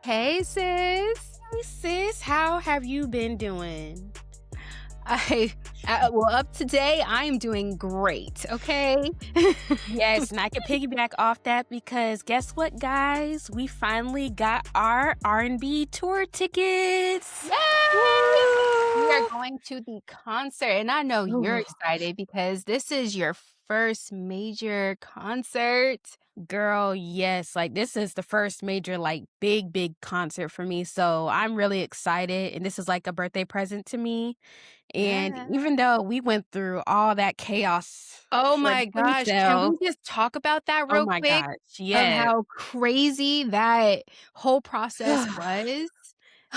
Hey, sis. Hey sis, how have you been doing? I well, up today, I am doing great. Okay. Yes, and I can piggyback off that because guess what, guys? We finally got our R&B tour tickets. Yay! We are Woo! going to the concert, and I know you're Ooh, excited because this is your first major concert. girl, yes, like this is the first major, like big concert for me. So I'm really excited. And this is like a birthday present to me. And Yeah. even though we went through all that chaos Oh for the my gosh, can pre-sale, we just talk about that oh real my quick gosh, of yes. how crazy that whole process was?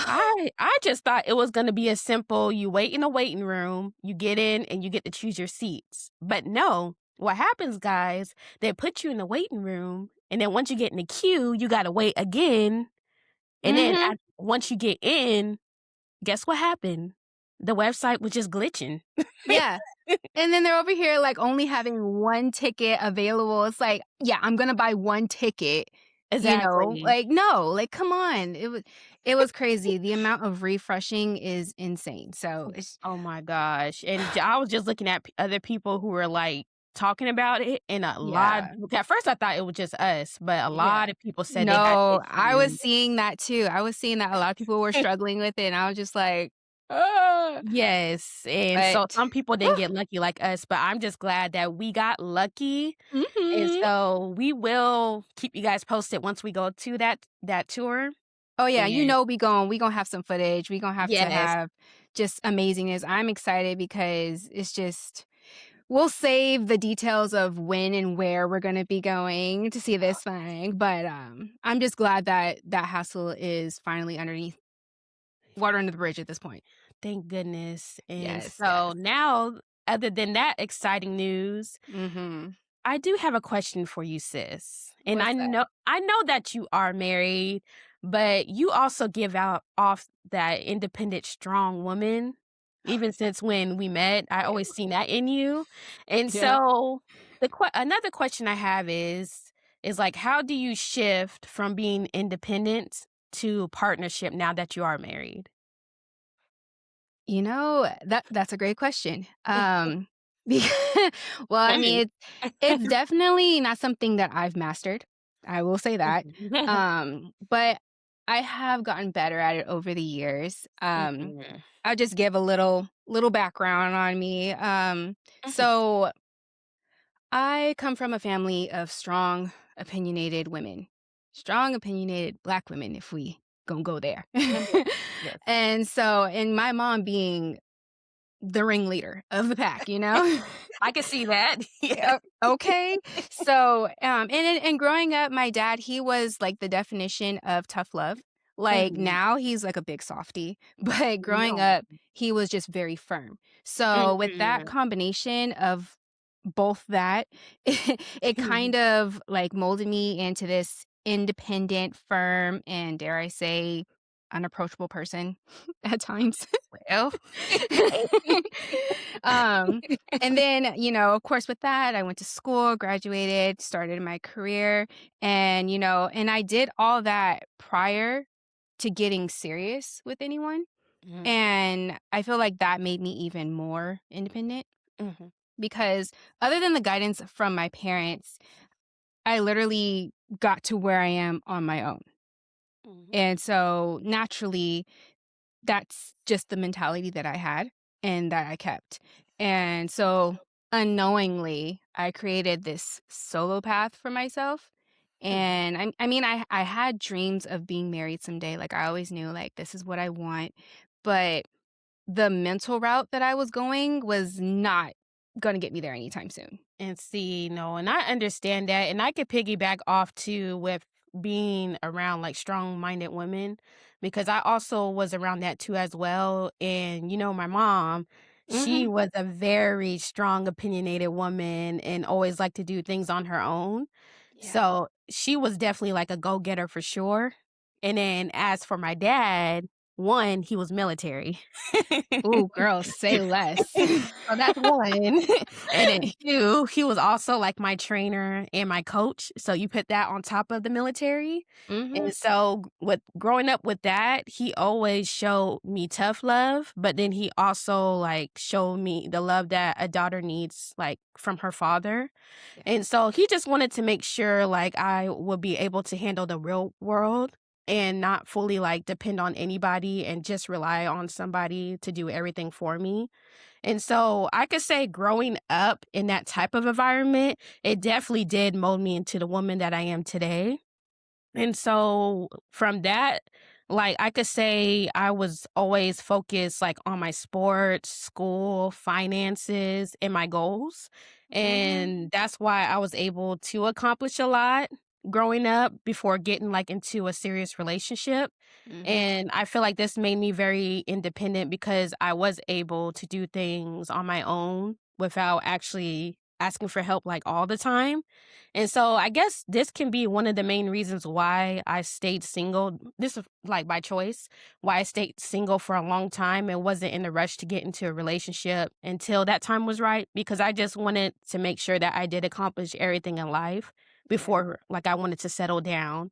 I just thought it was gonna be a simple, you wait in a waiting room, you get in, and you get to choose your seats. But no, what happens, guys, they put you in the waiting room, and then once you get in the queue, you gotta wait again, and then Mhm. once you get in, guess what happened? The website was just glitching. Yeah. And then they're over here, like, only having 1 ticket available. It's like, "Yeah, I'm gonna buy 1 ticket," Exactly. Like, no, like, come on. It was crazy. The amount of refreshing is insane. So, it's Oh my gosh, and I was just looking at other people who were, like, talking about it, and a lot yeah, at first I thought it was just us, but a yeah. lot of people said they had No, I was issues. seeing that too. I was seeing that a lot of people were struggling with it, and I was just like, "Ah." Yes, and so But some people didn't get lucky like us, but I'm just glad that we got lucky, and Mhm. so we will keep you guys posted once we go to that tour, Oh, yeah, and we gon' have some footage. We gonna have to yes. have just amazingness. I'm excited because it's just we'll save the details of when and where we're gonna be going to see this thing, but, I'm just glad that that hassle is finally underneath water under the bridge at this point. Thank goodness, and Yes, so yes. now, other than that exciting news, Mhm. I do have a question for you, sis. And I What's that? know I know that you are married, but you also give out off that independent, strong woman. Even since when we met, I always seen that in you. And Yeah. so another question I have is like how do you shift from being independent to partnership now that you are married? That's a great question. Becau well, I mean, it's definitely not something that I've mastered. I will say that. But I have gotten better at it over the years. Mhm. I'll just give a little background on me. Mhm. So I come from a family of strong, opinionated women. Strong, opinionated Black women, if we gonna go there. Yes. And my mom being the ringleader of the pack, you know? I can see that. Yeah. Yep, okay. So, and growing up, my dad, he was, like, the definition of tough love. Like, Mhm. now he's, like, a big softy, but growing No. up, he was just very firm. So, with that Mhm. combination of both that, it kind of, like, molded me into this independent, firm, and dare I say, unapproachable person at times. Well, hey. Um, and then, of course, with that, I went to school, graduated, started my career, and I did all that prior to getting serious with anyone. Mhm, And I feel like that made me even more independent mhm, because other than the guidance from my parents, I literally got to where I am on my own. mhm, And so naturally, that's just the mentality that I had and that I kept. And so unknowingly, I created this solo path for myself. mhm. And I had dreams of being married someday. Like I always knew like this is what I want. But the mental route that I was going was not going to get me there anytime soon. And see, no, and I understand that, and I could piggyback off too with being around like strong-minded women because I also was around that too as well. And my mom, she Mhm. was a very strong, opinionated woman and always liked to do things on her own. Yeah. So she was definitely like a go-getter for sure. And then as for my dad, One, he was military. Ooh, girl, say less. So that's one. And then 2, he was also, like, my trainer and my coach, so you put that on top of the military, Mhm, and so with growing up with that, he always showed me tough love, but then he also, like, showed me the love that a daughter needs, like, from her father, yeah, and so he just wanted to make sure, like, I would be able to handle the real world and not fully, like, depend on anybody and just rely on somebody to do everything for me. And so I could say growing up in that type of environment, it definitely did mold me into the woman that I am today. And so from that, like I could say I was always focused like on my sports, school, finances, and my goals. mhm, And that's why I was able to accomplish a lot growing up before getting like into a serious relationship. mhm, And I feel like this made me very independent because I was able to do things on my own without actually asking for help like all the time. And so I guess this can be one of the main reasons why I stayed single. This is like by choice, why I stayed single for a long time and wasn't in a rush to get into a relationship until that time was right because I just wanted to make sure that I did accomplish everything in life yeah, before like I wanted to settle down.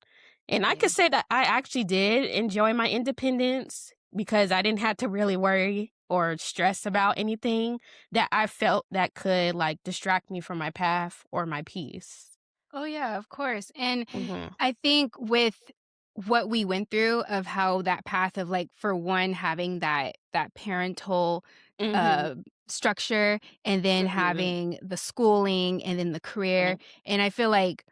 And I yeah. could say that I actually did enjoy my independence because I didn't have to really worry or stress about anything that I felt that could like distract me from my path or my peace. Oh, yeah, of course, and Mhm. I think with what we went through of how that path of, like, for one, having that parental, Mhm. uh, structure, and then Mhm. having the schooling, and then the career, Mhm. and I feel like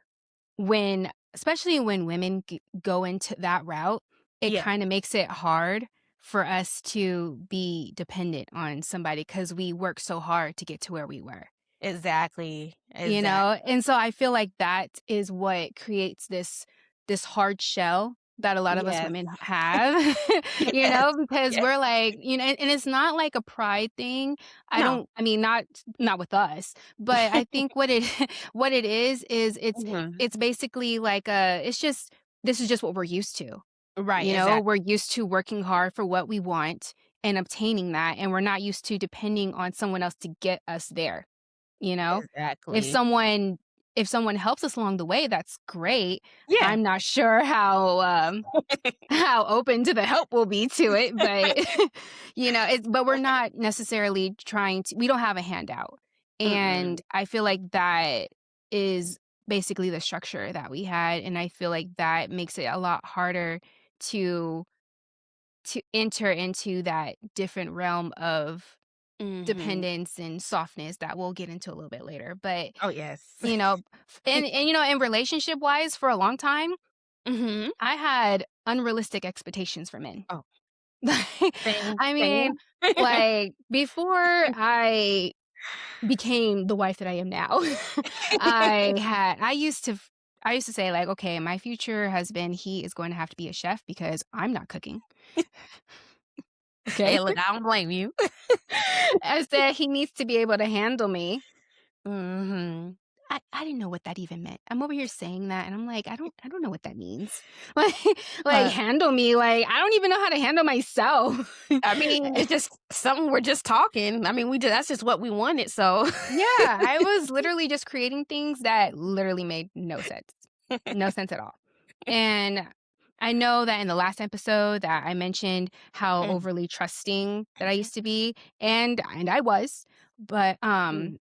when especially when women go into that route, it Yeah, kinda makes it hard for us to be dependent on somebody because we worked so hard to get to where we were. exactly, You know? exactly. And so I feel like that is what creates this hard shell that a lot of us Yes. women have, you Yes. know, because Yes. we're like, and it's not like a pride thing. No. I mean, not with us, but I think what it what it is Mhm. it's basically like it's just this is just what we're used to. Right, You know, exactly, we're used to working hard for what we want and obtaining that, and we're not used to depending on someone else to get us there. You know? If exactly. someone if someone helps us along the way, that's great. Yeah. I'm not sure how, how open to the help we'll be to it, but, but we're not necessarily trying to we don't have a handout, Mm-mm. and I feel like that is basically the structure that we had, and I feel like that makes it a lot harder to enter into that different realm of Mhm. dependence and softness that we'll get into a little bit later, but, Oh, yes. you know, in relationship-wise, for a long time, Mhm. I had unrealistic expectations for men. Oh, Like, same, I mean, same. like, before I became the wife that I am now, I used to say, like, "Okay, my future husband, he is going to have to be a chef because I'm not cooking." Okay? Hey, look, I don't blame you. I said, "He needs to be able to handle me." Mhm. I didn't know what that even meant. I'm over here saying that, and I'm like, I don't know what that means." Like Uh, handle me, like, I don't even know how to handle myself. I mean, it's just something we're just talking. I mean, we just that's just what we wanted, so Yeah, I was literally just creating things that literally made no sense. No sense at all. And I know that in the last episode that I mentioned how Mm, overly trusting that I mhm, used to be, and I was,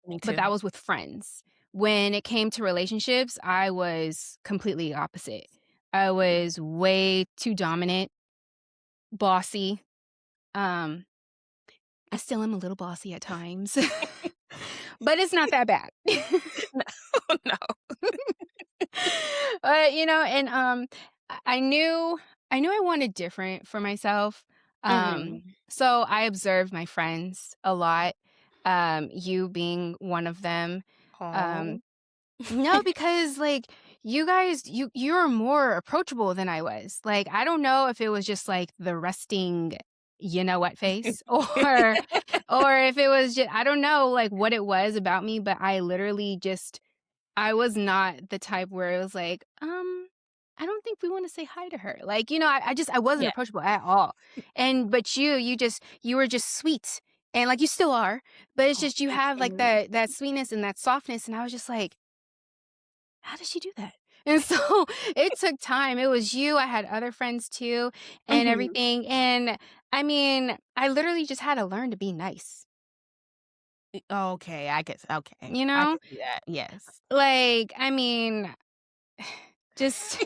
me but too. that was with friends. When it came to relationships, I was completely opposite. I was way too dominant, bossy. Um, I still am a little bossy at times, but it's not that bad. No, no. And I knew I wanted different for myself. Mhm. So I observed my friends a lot. You being one of them. Um, Aw. no, because like you guys, you're more approachable than I was. Like I don't know if it was just like the resting, you know what face, or if it was just I don't know like what it was about me, but I literally just I was not the type where it was like, I don't think we wanna say hi to her. Like, I wasn't Yeah. approachable at all. But you were just sweet, and, like, you still are, but it's Oh, just you thank have, like, you. that sweetness and that softness, and I was just like, "How does she do that?" And so, it took time. It was you, I had other friends too, and Mhm. everything, and, I mean, I literally just had to learn to be nice, Okay, okay. you I know? can see that, yes. Like, I mean, just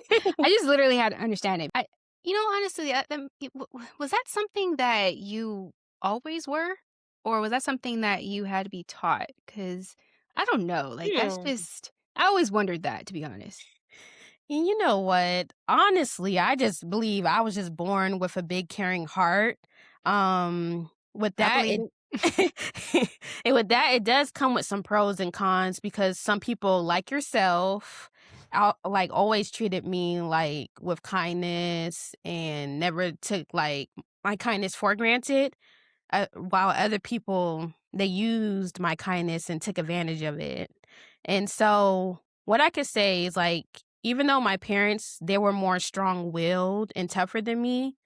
I just literally had to understand it. Honestly, was that something that you always were? Or was that something that you had to be taught? Because I don't know, like, that's Hmm. just I always wondered that, to be honest. And you know what? Honestly, I just believe I was just born with a big caring heart. With I that, believe it it. and with that, it does come with some pros and cons because some people like yourself like always treated me like with kindness and never took like my kindness for granted. While other people they used my kindness and took advantage of it. And so what I could say is like even though my parents they were more strong-willed and tougher than me,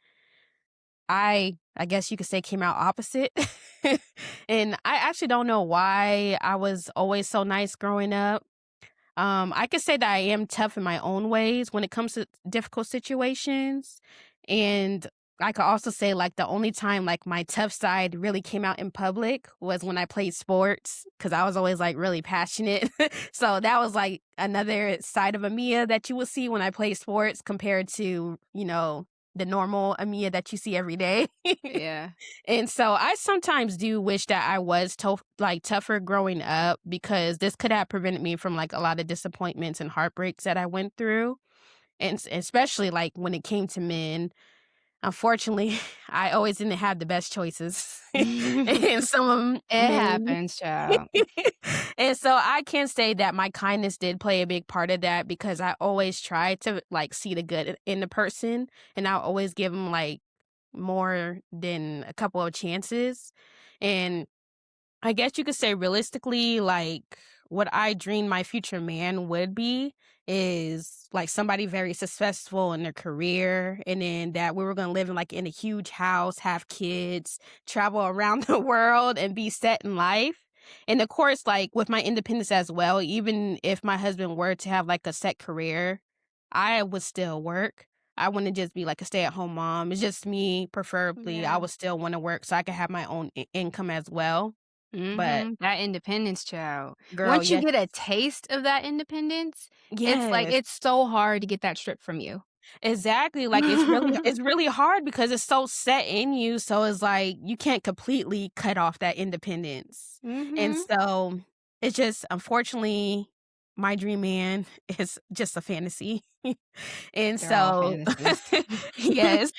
I guess you could say came out opposite. And I actually don't know why I was always so nice growing up. I could say that I am tough in my own ways when it comes to difficult situations. And I could also say like the only time like my tough side really came out in public was when I played sports because I was always like really passionate. So that was like another side of Amia that you will see when I play sports compared to, the normal Amia that you see every day. Yeah. And so I sometimes do wish that I was tougher growing up because this could have prevented me from like a lot of disappointments and heartbreaks that I went through. And especially like when it came to men, unfortunately, I always didn't have the best choices. And It some of 'em men. happens, child. And so I can say that my kindness did play a big part of that because I always tried to like see the good in the person and I always give them like more than a couple of chances. And I guess you could say realistically, like what I dream my future man would be is like somebody very successful in their career and then that we were gonna live in like in a huge house, have kids, travel around the world and be set in life. And of course, like with my independence as well, even if my husband were to have like a set career, I would still work. I wouldn't just be like a stay-at-home mom. It's just me, preferably. I Yeah. would still want to work so I could have my own income as well. But Mhm. That independence, child. girl, Once you yes. get a taste of that independence, it's like Yes, it's so hard to get that stripped from you. exactly, like, it's really hard because it's so set in you, so it's like, you can't completely cut off that independence, and Mhm. so, it's just unfortunately, my dream man is just a fantasy, and They're all so fantasies. yes.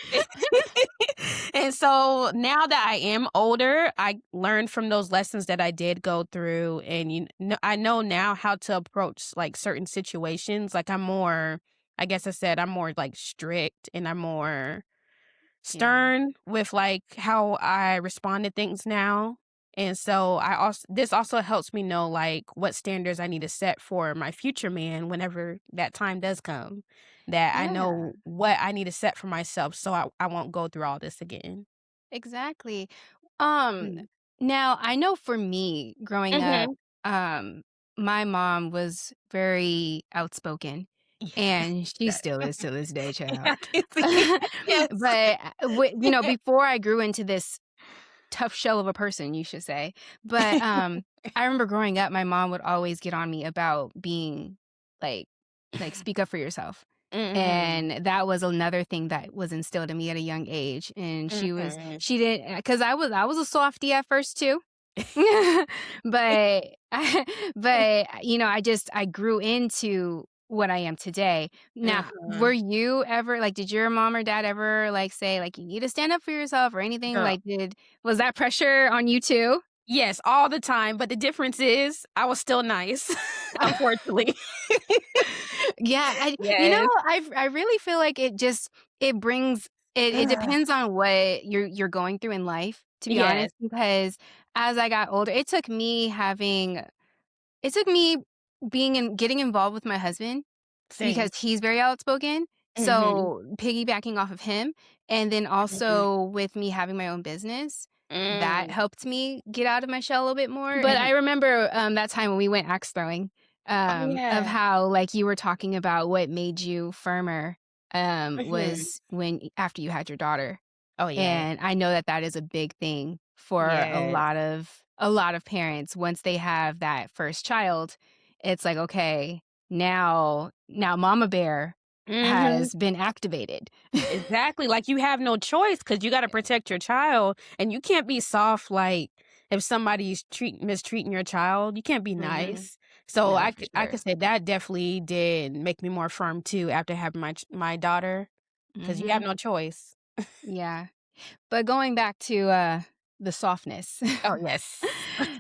And so, now that I am older, I learned from those lessons that I did go through, and I know now how to approach, like, certain situations, like, I guess I said I'm more, like, strict and I'm more Yeah. stern with, like, how I respond to things now, and so I also this also helps me know, like, what standards I need to set for my future man whenever that time does come, that I Yeah, know what I need to set for myself so I won't go through all this again. exactly. Um, Mm. Now I know for me growing up, Mhm. um, my mom was very outspoken, Yeah, and she that still is to this day, child. I can see. Yes. But, before I grew into this tough shell of a person, you should say. But, I remember growing up, my mom would always get on me about being like speak up for yourself. Mhm. And that was another thing that was instilled in me at a young age. And Mhm. she didn't, because I was a softie at first too. But I grew into what I am today. Now, were Mhm. you ever like, did your mom or dad ever like say like you need to stand up for yourself or anything? Girl. Like, was that pressure on you too? Yes, all the time, but the difference is I was still nice, unfortunately. Yeah, Yes. I really feel like it brings it Ugh. depends on what you're going through in life, to be Yes, honest, because as I got older, it took me being in getting involved with my husband because same. he's very outspoken, Mhm. So, piggybacking off of him, and then Mhm. also with me having my own business, that Mm. helped me get out of my shell a little bit more. But Mhm. I remember, that time when we went axe throwing, Oh, of yeah. how, like, you were talking about what made you firmer, Mhm. was when after you had your daughter. Oh, yeah. And I know that that is a big thing for Yes. a lot of parents. Once they have that first child, it's like, "Okay, now mama bear Mhm. has been activated." Exactly, like, you have no choice because you gotta protect your child, and you can't be soft, like, if somebody's mistreating your child, you can't be Mhm. nice. So No, for I sure. could say that definitely did make me more firm too after having my daughter, because you have Mhm. no choice. Yeah. But going back to, the softness. Oh, yes.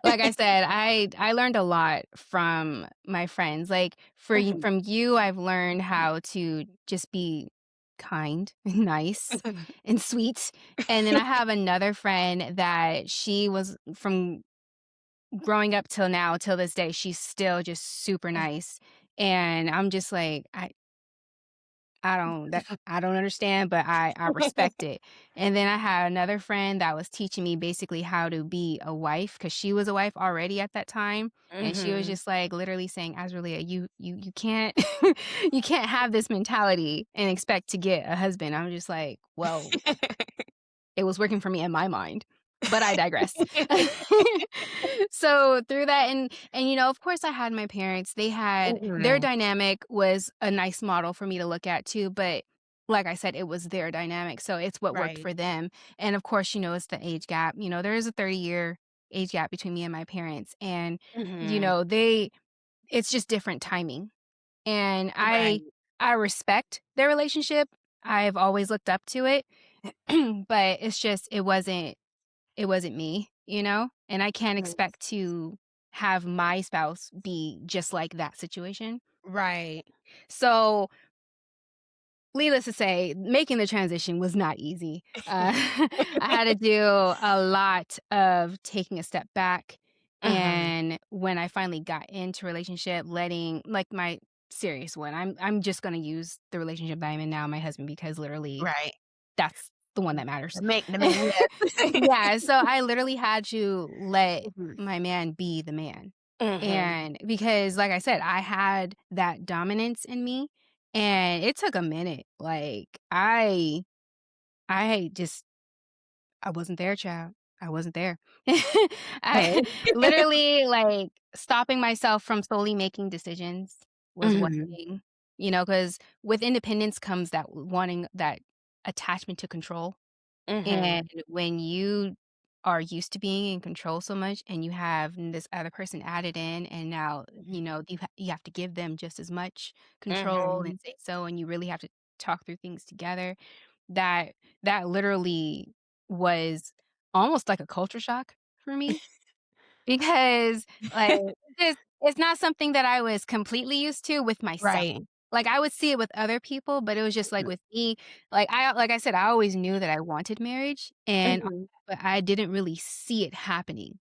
Like I said, I learned a lot from my friends. Like, Mhm. from you, I've learned how to just be kind, and nice, and sweet, and then I have another friend that she was from growing up till now, till this day, she's still just super nice, and I'm just like, I don't understand, but I respect it. And then I had another friend that was teaching me basically how to be a wife because she was a wife already at that time, and she was Mhm. just, like, literally saying, "Azralia, you can't you can't have this mentality and expect to get a husband." I'm just like, "Well, it was working for me in my mind." But I digress. So, through that and, of course, I had my parents. They had their Mhm. dynamic was a nice model for me to look at too, but like I said, it was their dynamic, so it's what worked Right. for them. And, of course, it's the age gap. There is a 30-year age gap between me and my parents, and, Mhm. they it's just different timing. And I Right. I respect their relationship. I've always looked up to it, but it's just it wasn't me, and I can't Mhm. expect to have my spouse be just like that situation. Right. So, needless to say, making the transition was not easy. I had to do a lot of taking a step back, Mhm. and when I finally got into relationship, letting like my serious one, I'm just gonna use the relationship that I'm in now, my husband, because literally Right. that's the one that matters. The main yes. Yeah, so I literally had to let Mhm. my man be the man. Mhm. And because like I said, I had that dominance in me and it took a minute. Like I just I wasn't there, child. I wasn't there. I Hey. literally like stopping myself from solely making decisions was one Mhm. thing, because with independence comes that wanting that attachment to control. Mhm. And when you are used to being in control so much and you have this other person added in and now, you have to give them just as much control and Mhm. say so, and you really have to talk through things together, that that literally was almost like a culture shock for me because, like, it's not something that I was completely used to with myself. Right. Like, I would see it with other people, but it was just, like, with me, like I said, I always knew that I wanted marriage, Mhm. but I didn't really see it happening.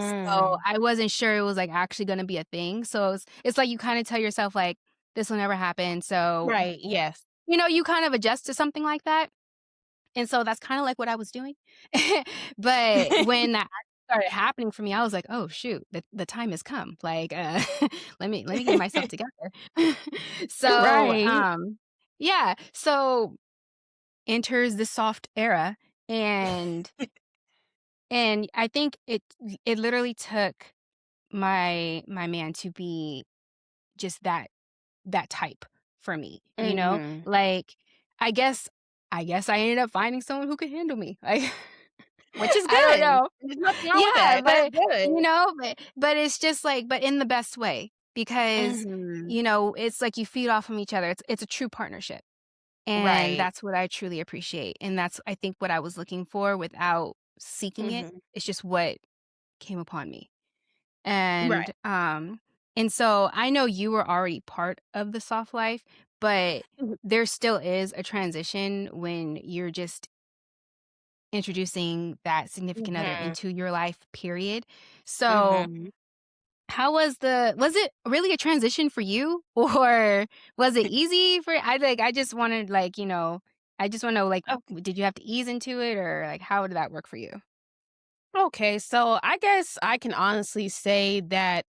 So, Mm. I wasn't sure it was, like, actually gonna be a thing, so it's like you kinda tell yourself, like, "This will never happen," so, Right, yes. you kind of adjust to something like that. And so that's kinda like what I was doing. But when that started happening for me, I was like, "Oh, shoot, the time has come. Like, let me get myself together." So, Right. yeah, so enters the soft era, and I think it literally took my man to be just that type for me, you know? Mhm. Like, I guess I ended up finding someone who could handle me. Like, Which is I don't good. know. There's nothing wrong with Yeah, that. That's but, good. but it's just like but in the best way because, Mhm. it's like you feed off from each other. It's a true partnership, and Right. that's what I truly appreciate, and that's, I think, what I was looking for without seeking it. Mhm. It's just what came upon me. Right. And so I know you were already part of the soft life, but Mhm. there still is a transition when you're just introducing that significant other Mhm. into your life, period. So, Mhm. how was it really a transition for you? Or was it easy for I just wanted, like, I just wanna know, like, did you have to ease into it, or, like, how did that work for you? Okay, so I guess I can honestly say that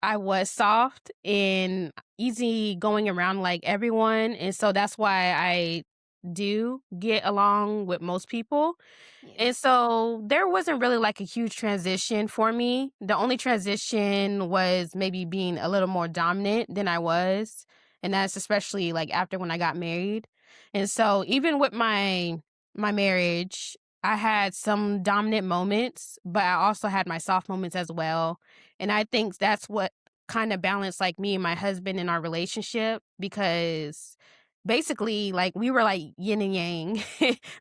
I was soft and easy going around like everyone, and so that's why I do get along with most people. Yeah. And so there wasn't really like a huge transition for me. The only transition was maybe being a little more dominant than I was. And that's especially like after when I got married. And so even with my marriage, I had some dominant moments, but I also had my soft moments as well. And I think that's what kind of balanced like me and my husband in our relationship because basically like we were like yin and yang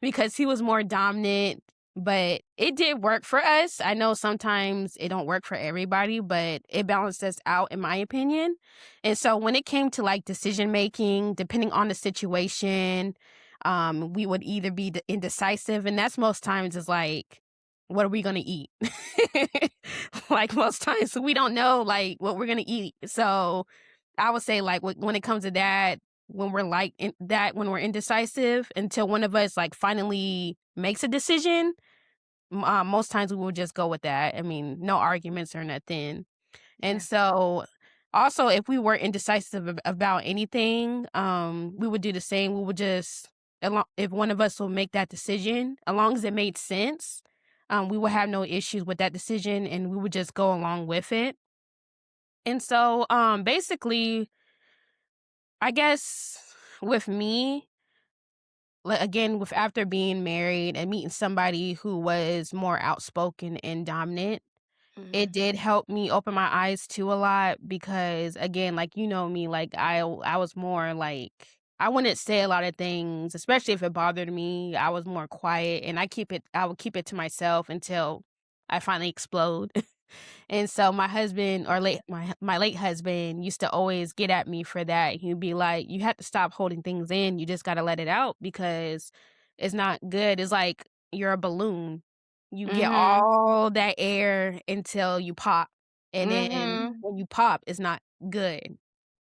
because he was more dominant, but it did work for us. I know sometimes it don't work for everybody, but it balanced us out in my opinion. And so when it came to like decision making, depending on the situation, we would either be indecisive, and that's most times is like, what are we gonna eat? Like most times we don't know like what we're gonna eat. So I would say like when it comes to that, when we're like when we're indecisive until one of us like finally makes a decision, most times we will just go with that. I mean, no arguments or nothing. And Yeah. so also if we were indecisive about anything, we would do the same. We would just if one of us will make that decision, as long as it made sense, we would have no issues with that decision and we would just go along with it. And so basically, I guess with me, like again, with after being married and meeting somebody who was more outspoken and dominant, it Mhm. did help me open my eyes to a lot because again, like you know me, like I was more like I wouldn't say a lot of things, especially if it bothered me. I was more quiet and I would keep it to myself until I finally explode. And so my husband or my late husband used to always get at me for that. He'd be like, "You have to stop holding things in. You just got to let it out because it's not good. It's like you're a balloon. You get Mhm. all that air until you pop. And then Mhm. when you pop, it's not good."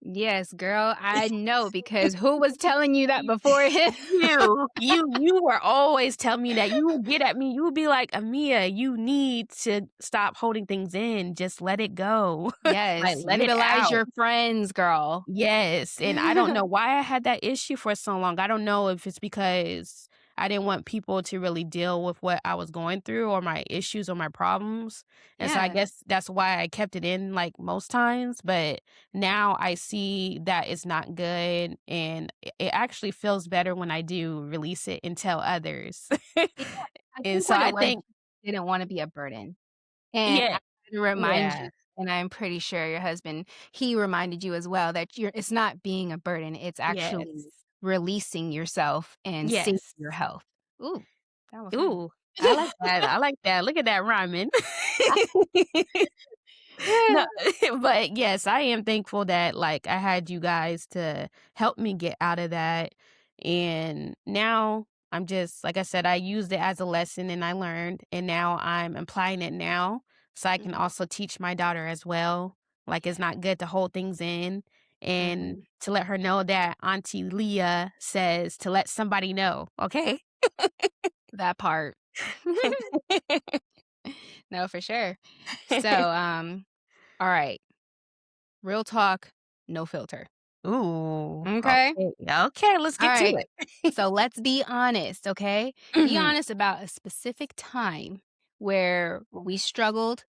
Yes, girl, I know because who was telling you that before him? You were always telling me that. You would get at me. You would be like, "Amia, you need to stop holding things in. Just let it go. Like, Yes, let it utilize out." your friends, girl. Yes, and I don't know why I had that issue for so long. I don't know if it's because I didn't want people to really deal with what I was going through or my issues or my problems. And so I Yeah. guess that's why I kept it in like most times, but now I see that it's not good and it actually feels better when I do release it and tell others. Yeah, I And think so what it I was, think you didn't wanna be a burden, and I yeah, had to remind yeah, you, and I'm pretty sure your husband, he reminded you as well that it's not being a burden, it's actually yes, releasing yourself and saving yes. your health. Ooh, that was nice. Ooh, I like that. I like that. Look at that rhyming. No, but yes, I am thankful that like I had you guys to help me get out of that. And now I'm just like I said, I used it as a lesson and I learned and now I'm applying it now so I can Mhm. also teach my daughter as well. Like it's not good to hold things in and Mhm. to let her know that Auntie Leah says to let somebody know, okay? That part. No, for sure. So, alright, real talk, no filter. Ooh, Okay? okay. Okay, let's get to Alright. it. So let's be honest, okay? Be Mhm. honest about a specific time where we struggled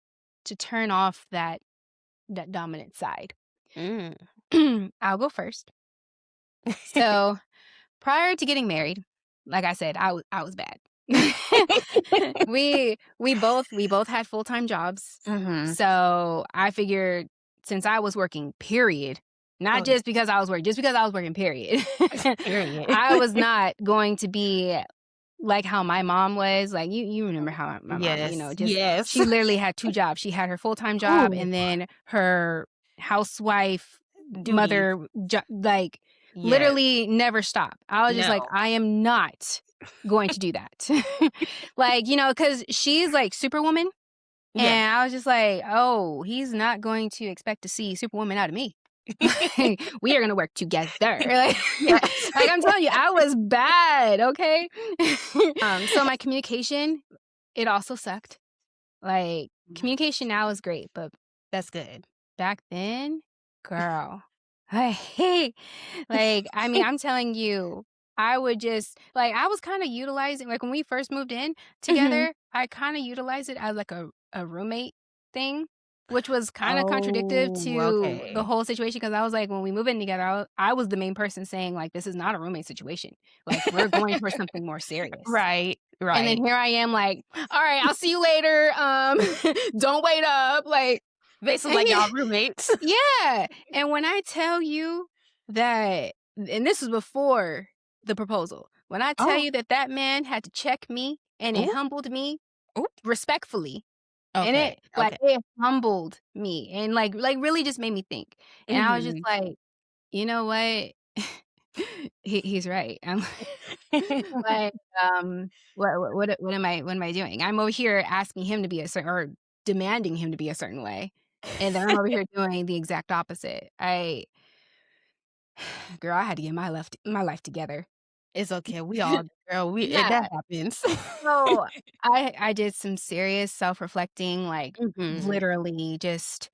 to turn off that dominant side. Mm. I'll go first. So, prior to getting married, like I said, I was bad. We both had full-time jobs. Mhm. So, I figured since I was working, period, not Oh, yeah. just because I was working, just because I was working, period. Period. I was not going to be like how my mom was, like, you remember how my mom, Yes, just yes. she literally had 2 jobs. She had her full-time job Ooh, and then her housewife, duties. mother like, Yes. literally never stop. I was just like, No. "I am not going to do that." Like, 'cause she's like Superwoman. Yes. And I was just like, "Oh, he's not going to expect to see Superwoman out of me. We are gonna work together." Like Yes. like, I'm telling you, I was bad, okay? So my communication, it also sucked. Like, communication now is great, but That's good. back then, girl, I hate like, I mean, I'm telling you, I would just like, I was kinda utilizing like, when we first moved in Mhm. together, I kinda utilized it as, like, a roommate thing, which was kinda contradictive Oh, to the okay. whole situation because I was like, when we move in together, I was the main person saying, like, "This is not a roommate situation. Like, we're going for something more serious." Right, And then right. here I am like, "Alright, I'll see you later, don't wait up," like Basically, and like he y'all roommates. yeah, and when I tell you that and this was before the proposal. When I tell Oh, you that that man had to check me and it ooh, humbled me ooh. respectfully, and Okay, okay. it humbled me and, like, really just made me think, and I was just Mhm. like, "You know what? He's right." I'm like, what am I doing? I'm over here asking him to be a certain or demanding him to be a certain way, and then I'm over here doing the exact opposite. Girl, I had to get my life together. It's okay, we all girl, that Yeah, happens. so I did some serious self-reflecting, like, Mhm, literally just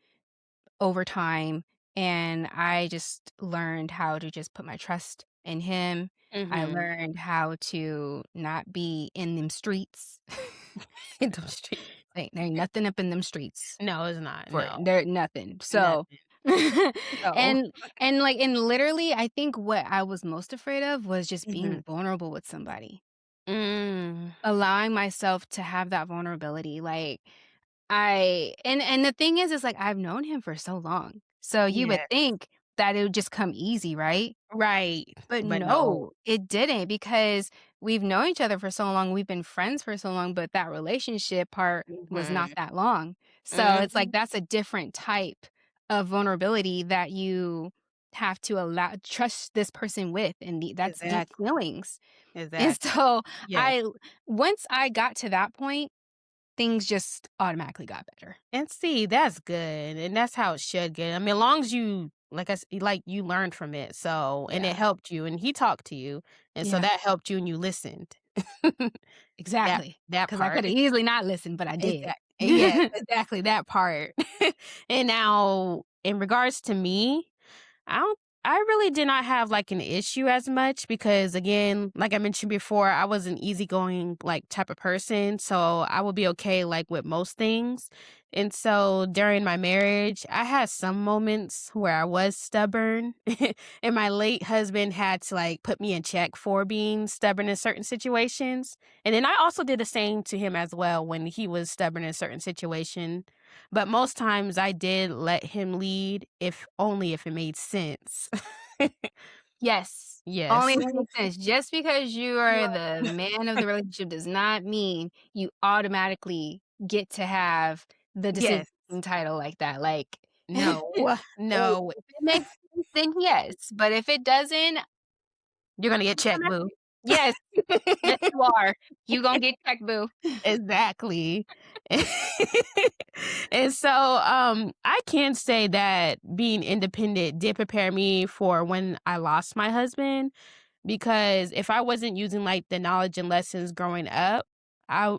over time, and I just learned how to just put my trust in him. I mhm. learned how to not be in them streets. In the street. There ain't nothing up in them streets No, it's not, for no, there nothing. So nothing. So and and literally, I think what I was most afraid of was just mhm. being vulnerable with somebody. Mm. Allowing myself to have that vulnerability, like, I and the thing is, like, I've known him for so long, so you would Yes. think that it would just come easy, right? Right, But but no. no, it didn't because we've known each other for so long, we've been friends for so long, but that relationship part was not Mhm, that long. So it's like mhm. that's a different type of vulnerability that you have to allow trust this person with, and that's deep Exactly, feelings. And exactly. so Yes. I once I got to that point, things just automatically got better. And see, that's good, and that's how it should get. I mean, as long as you like you learned from it, so and it Yeah. helped you, and he talked to you, and so Yeah. that helped you, and you listened. That Exactly. that Because I part. coulda easily not listened, but I did. Exact yes, exactly that part. And now, in regards to me, I don't I really did not have, like, an issue as much because, again, like I mentioned before, I was an easygoing, like, type of person, so I would be okay, like, with most things, and so during my marriage, I had some moments where I was stubborn, and my late husband had to, like, put me in check for being stubborn in certain situations, and then I also did the same to him as well when he was stubborn in certain situation. But most times I did let him lead if only if it made sense. Yes. Only Yes. if it makes sense. Just because you are the man of the relationship does not mean you automatically get to have the decision Yes. title like that. Like, No. if No. it makes sense, then yes, but if it doesn't, You're gonna get checked, boo. yes, yes, you are. You gonna get checked, boo. Exactly. And so, I can say that being independent did prepare me for when I lost my husband. Because if I wasn't using, like, the knowledge and lessons growing up,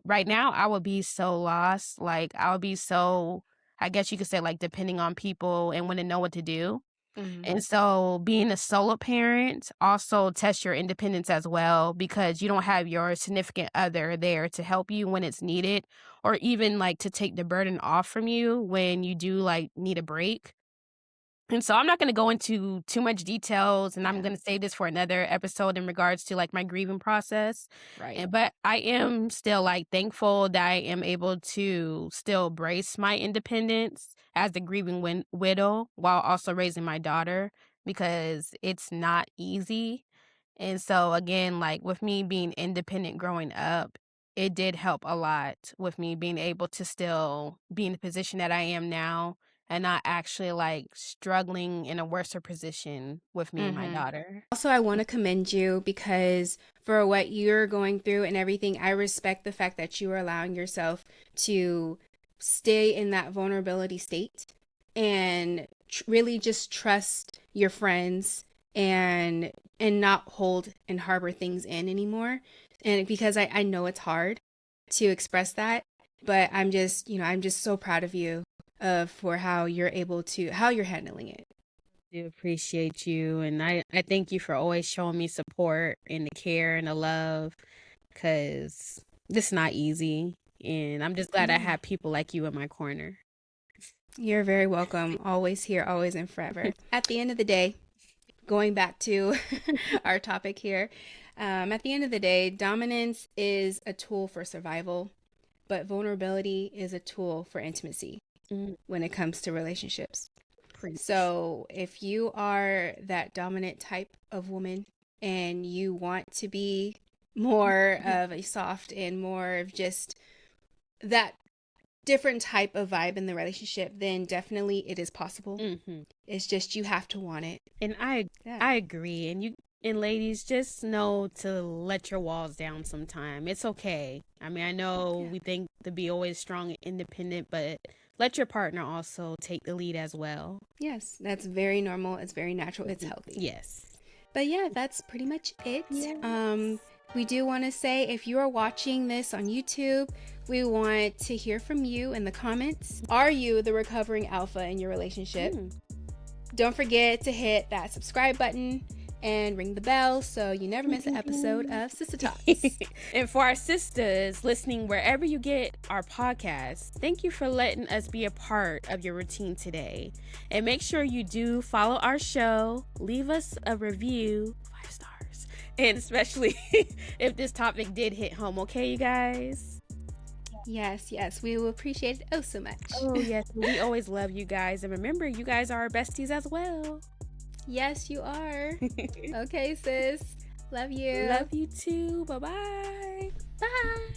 right now, I would be so lost, like, I would be so I guess you could say, like, depending on people and wouldn't know what to do. Mhm. And so being a solo parent also tests your independence as well because you don't have your significant other there to help you when it's needed or even, like, to take the burden off from you when you do, like, need a break. And so I'm not gonna go into too much details, and I'm Yeah, gonna save this for another episode in regards to, like, my grieving process. right. And but I am still, like, thankful that I am able to still brace my independence as the grieving widow while also raising my daughter because it's not easy. And so again, like, with me being independent growing up, it did help a lot with me being able to still be in the position that I am now and not actually, like, struggling in a worser position with me and my Mhm. daughter. Also, I want to commend you because for what you're going through and everything, I respect the fact that you are allowing yourself to stay in that vulnerability state and really just trust your friends and not hold and harbor things in anymore. And because I know it's hard to express that, but I'm just, I'm just so proud of you for how you're handling it. I do appreciate you, and I thank you for always showing me support and the care and the love, because this is not easy, and I'm just glad I have people like you in my corner. You're very welcome. Always here, always and forever. At the end of the day, going back to our topic here, at the end of the day, dominance is a tool for survival, but vulnerability is a tool for intimacy when it comes to relationships. So if you are that dominant type of woman and you want to be more of a soft and more of just that different type of vibe in the relationship, then definitely it is possible. It's just you have to want it. And I agree. And ladies, just know to let your walls down sometime. It's okay. I mean, I know we think to be always strong and independent, but let your partner also take the lead as well. Yes, that's very normal. It's very natural. It's healthy. Yes. But yeah, that's pretty much it. Yes. We do want to say, if you are watching this on YouTube, we want to hear from you in the comments. Are you the recovering alpha in your relationship? Don't forget to hit that subscribe button and ring the bell so you never miss an episode of Sister Talks. And for our sisters listening wherever you get our podcast, thank you for letting us be a part of your routine today. And make sure you do follow our show, leave us a review, 5 stars, and especially if this topic did hit home, okay, you guys? Yes, we will appreciate it oh so much. Oh yes, we always love you guys, and remember, you guys are our besties as well. Yes, you are. Okay, sis. Love you. Love you too. Bye-bye. Bye.